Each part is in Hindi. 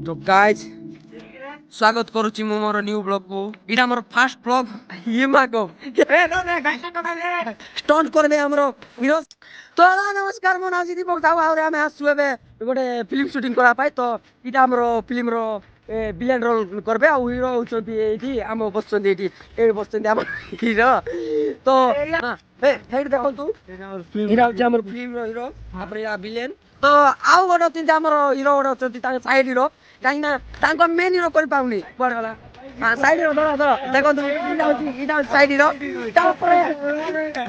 तो गाइज स्वागत करुच्ची मु मोर न्यू ब्लॉग को इटा मोर फर्स्ट ब्लॉग ये माको स्टंट करबे हमरो विरोध तो नमस्कार मो नाम दीपक साहू आउरे हमें आसु एबे गोटे फिल्म शूटिंग करा पाई तो इटा हमरो फिल्म रो विलेन रोल करबे आ हीरो होचंती एठी हम बसचंती एठी ए बसचंती हम हीरो तो हां ए हेड देखो तू हीरो हमर फिल्म रो हीरो आपरे या विलेन तो आउ गोटे चिंता हमर हीरो गोटे होचंती ता साइड हीरो काहिना तांको मेन हीरो कर पाउनी कुआड गला हां साइड हीरो धर देखो तू इटा साइड हीरो तापरे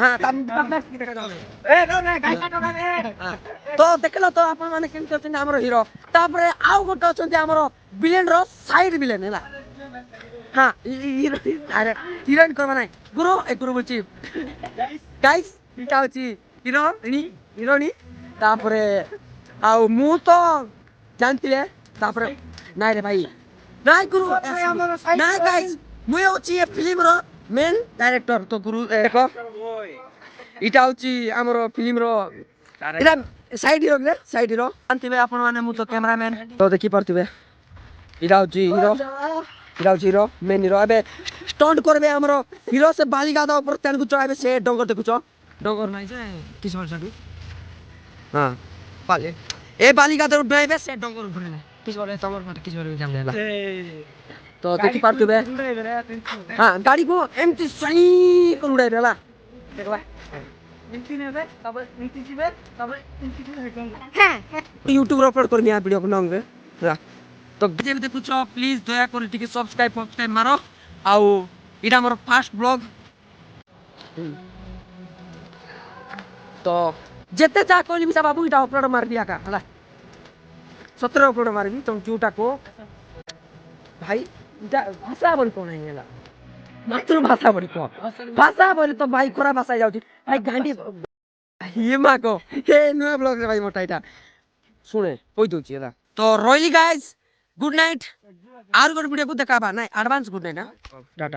हां तम देखा जाऊ ए न गाइसा टका तो देखलो तो आपण माने केमति होचंती हमर हीरो तापरे आउ गोटे होचंती हमर विलेन रो साइड विलेन हैला हां हीरो अरे हीरोइन करबा नाही गुरु एक गुरु बोलची गाइस इटा होची हीरो नी हीरोनी तापरे आउ मु तो जानतिले तापरे नाइ रे भाई नाइ गुरु नाइ गाइस मुई होची ए फिल्म रो मेन डायरेक्टर तो गुरु देखो इटा होची हमरो फिल्म रो इटा साइड हीरो जानतिबे आपण माने मु तो कैमरामैन तो देखि परतिबे इटा होची हीरो मेन हीरो अबे स्टंट करबे हमरो हीरो से बाली गादा ऊपर तेन को चढ़ाबे से डंगर देखुचो डंगर नाही जे किस वर्ष साडू हां पाले ए बाली गादा उठाइबे से डंगर उठले किस बोले तमर मत किस बोले जाम देला तो देखि पारतुबे हां गाड़ी को एमती सही कर उड़ाइ देला देखबा एमती नेबे तब नीति जिबे तब YouTube रे अपलोड करनी आ वीडियो को नंग तो जे देखुचो प्लीज दया कर टिके सब्सक्राइब मारो आउ इटा मोर फर्स्ट ब्लॉग तो जेते जा कोली बिसा बाबू इटा अपलोड मार दिया का हला 17 अपलोड मारबी तुम चूटा को भाई इटा भाषा बोल कोन हैला मातृभाषा बोल को भाषा बोल तो भाई कोरा भाषा जाउची भाई गांडी ये माको ए नुआ ब्लॉग रे भाई मोटा इटा सुने कोइ दोची हला तो रोइली गाइस गुड नाइट आर गुड वीडियो को देखाबा नाही एडवांस गुड नाइट ना टाटा